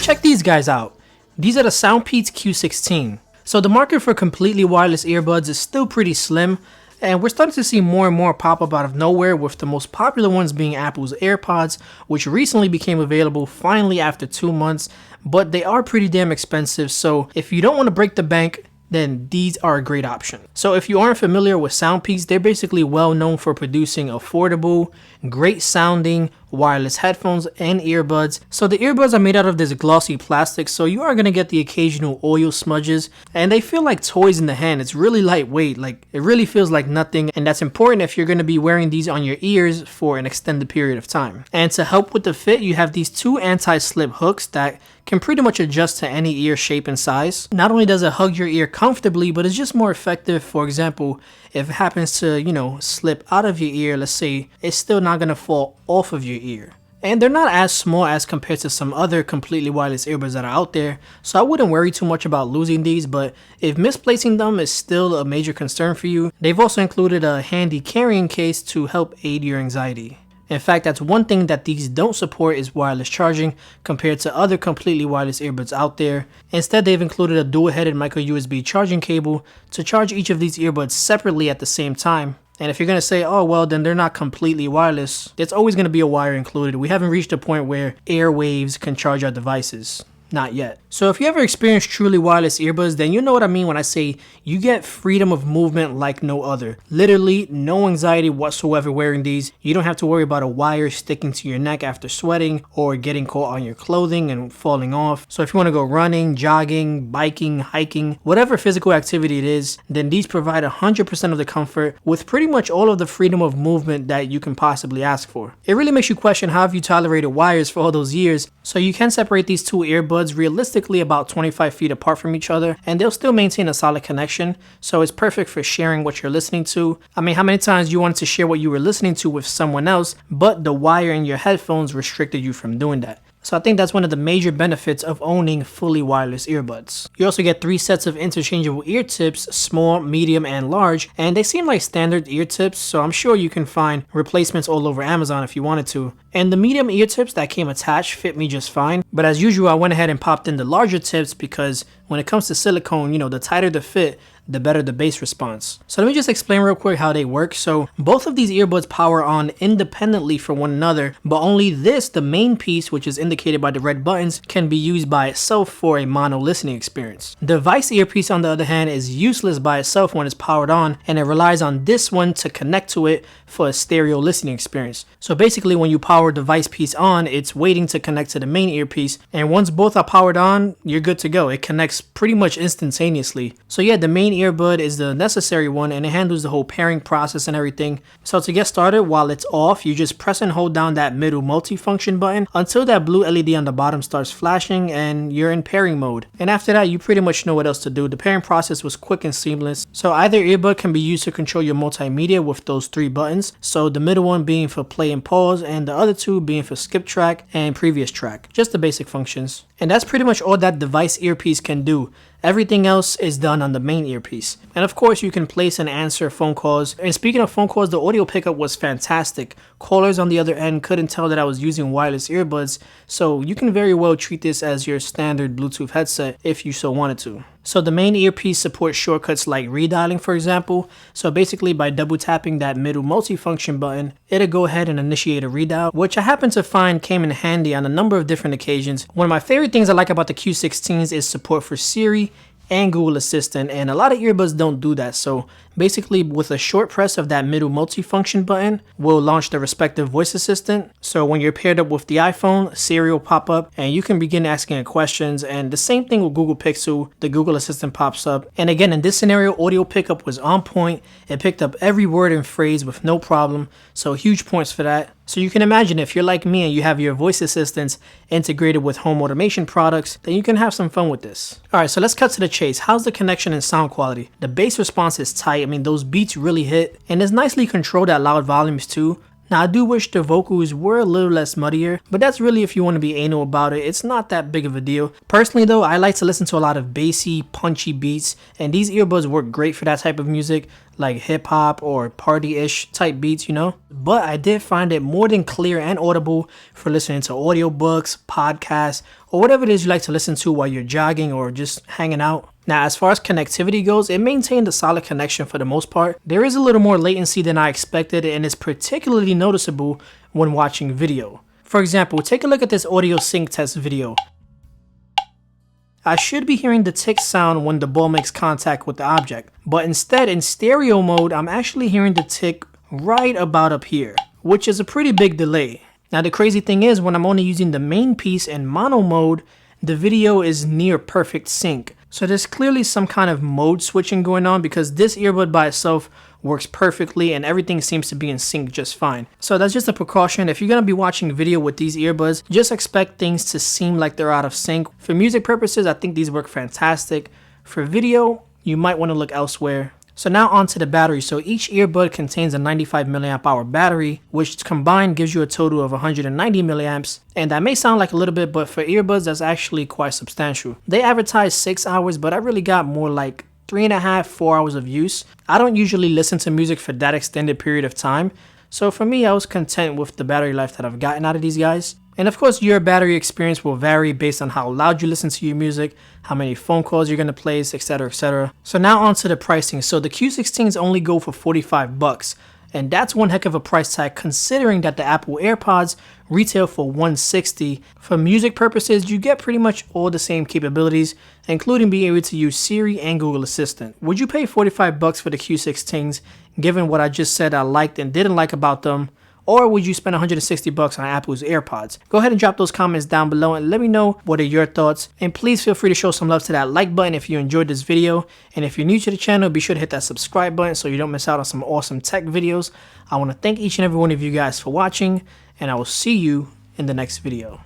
Check these guys out. These are the SoundPEATS Q16. So the market for completely wireless earbuds is still pretty slim, and we're starting to see more and more pop up out of nowhere, with the most popular ones being Apple's Airpods, which recently became available finally after 2 months, but they are pretty damn expensive, so if you don't want to break the bank, then these are a great option. So if you aren't familiar with SoundPEATS, they're basically well known for producing affordable, great sounding wireless headphones and earbuds. So the earbuds are made out of this glossy plastic, so you are going to get the occasional oil smudges, and they feel like toys in the hand. It's really lightweight, like it really feels like nothing, and that's important if you're going to be wearing these on your ears for an extended period of time. And to help with the fit, you have these two anti-slip hooks that can pretty much adjust to any ear shape and size. Not only does it hug your ear comfortably, but it's just more effective. For example, if it happens to, slip out of your ear, let's say, it's still not going to fall off of your ear. And they're not as small as compared to some other completely wireless earbuds that are out there, so I wouldn't worry too much about losing these, but if misplacing them is still a major concern for you, they've also included a handy carrying case to help aid your anxiety. In fact, that's one thing that these don't support is wireless charging compared to other completely wireless earbuds out there. Instead, they've included a dual-headed micro USB charging cable to charge each of these earbuds separately at the same time. And if you're going to say, oh well, then they're not completely wireless, there's always going to be a wire included. We haven't reached a point where airwaves can charge our devices. Not yet. So if you ever experienced truly wireless earbuds, then you know what I mean when I say you get freedom of movement like no other. Literally no anxiety whatsoever wearing these. You don't have to worry about a wire sticking to your neck after sweating or getting caught on your clothing and falling off. So if you want to go running, jogging, biking, hiking, whatever physical activity it is, then these provide 100% of the comfort with pretty much all of the freedom of movement that you can possibly ask for. It really makes you question how have you tolerated wires for all those years. So you can separate these two earbuds realistically about 25 feet apart from each other, and they'll still maintain a solid connection, so it's perfect for sharing what you're listening to. I mean, how many times you wanted to share what you were listening to with someone else, but the wire in your headphones restricted you from doing that? So I think that's one of the major benefits of owning fully wireless earbuds. You also get 3 sets of interchangeable ear tips, small, medium, and large, and they seem like standard ear tips, so I'm sure you can find replacements all over Amazon if you wanted to. And the medium ear tips that came attached fit me just fine, but as usual I went ahead and popped in the larger tips because when it comes to silicone, the tighter the fit, the better the bass response. So let me just explain real quick how they work. So both of these earbuds power on independently from one another, but only this, the main piece, which is indicated by the red buttons, can be used by itself for a mono listening experience. The Vice earpiece, on the other hand, is useless by itself when it's powered on, and it relies on this one to connect to it for a stereo listening experience. So basically when you power the Vice piece on, it's waiting to connect to the main earpiece, and once both are powered on, you're good to go. It connects pretty much instantaneously. So yeah, the main earbud is the necessary one, and it handles the whole pairing process and everything. So to get started, while it's off, you just press and hold down that middle multifunction button until that blue LED on the bottom starts flashing and you're in pairing mode. And after that, you pretty much know what else to do. The pairing process was quick and seamless. So either earbud can be used to control your multimedia with those 3 buttons. So the middle one being for play and pause, and the other 2 being for skip track and previous track. Just the basic functions. And that's pretty much all that device earpiece can do. Everything else is done on the main earpiece. And of course, you can place and answer phone calls. And speaking of phone calls, the audio pickup was fantastic. Callers on the other end couldn't tell that I was using wireless earbuds, so you can very well treat this as your standard Bluetooth headset if you so wanted to. So the main earpiece supports shortcuts like redialing, for example. So basically by double tapping that middle multifunction button, it'll go ahead and initiate a redial, which I happen to find came in handy on a number of different occasions. One of my favorite things I like about the Q16s is support for Siri and Google Assistant, and a lot of earbuds don't do that. So basically with a short press of that middle multifunction button, we'll launch the respective voice assistant. So when you're paired up with the iPhone, Siri will pop up and you can begin asking it questions, and the same thing with Google Pixel, the Google Assistant pops up. And again, in this scenario, audio pickup was on point. It picked up every word and phrase with no problem, so huge points for that. So you can imagine if you're like me and you have your voice assistants integrated with home automation products, then you can have some fun with this. Alright, so let's cut to the chase. How's the connection and sound quality? The bass response is tight. I mean, those beats really hit, and it's nicely controlled at loud volumes too. Now I do wish the vocals were a little less muddier, but that's really if you want to be anal about it. It's not that big of a deal. Personally though, I like to listen to a lot of bassy, punchy beats, and these earbuds work great for that type of music, like hip hop or party-ish type beats, you know. But I did find it more than clear and audible for listening to audiobooks, podcasts, or whatever it is you like to listen to while you're jogging or just hanging out. Now, as far as connectivity goes, it maintained a solid connection for the most part. There is a little more latency than I expected, and it's particularly noticeable when watching video. For example, take a look at this audio sync test video. I should be hearing the tick sound when the ball makes contact with the object, but instead in stereo mode, I'm actually hearing the tick right about up here, which is a pretty big delay. Now, the crazy thing is when I'm only using the main piece in mono mode, the video is near perfect sync. So there's clearly some kind of mode switching going on because this earbud by itself works perfectly and everything seems to be in sync just fine. So that's just a precaution. If you're going to be watching video with these earbuds, just expect things to seem like they're out of sync. For music purposes, I think these work fantastic. For video, you might want to look elsewhere. So now onto the battery. So each earbud contains a 95 milliamp hour battery, which combined gives you a total of 190 milliamps. And that may sound like a little bit, but for earbuds, that's actually quite substantial. They advertise 6 hours, but I really got more like 3.5, 4 hours of use. I don't usually listen to music for that extended period of time. So for me, I was content with the battery life that I've gotten out of these guys. And of course, your battery experience will vary based on how loud you listen to your music, how many phone calls you're going to place, etc, etc. So now onto the pricing. So the Q16s only go for $45, and that's one heck of a price tag considering that the Apple Airpods retail for $160. For music purposes, you get pretty much all the same capabilities, including being able to use Siri and Google Assistant. Would you pay $45 for the Q16s, given what I just said I liked and didn't like about them? Or would you spend $160 on Apple's AirPods? Go ahead and drop those comments down below and let me know what are your thoughts. And please feel free to show some love to that like button if you enjoyed this video. And if you're new to the channel, be sure to hit that subscribe button so you don't miss out on some awesome tech videos. I want to thank each and every one of you guys for watching, and I will see you in the next video.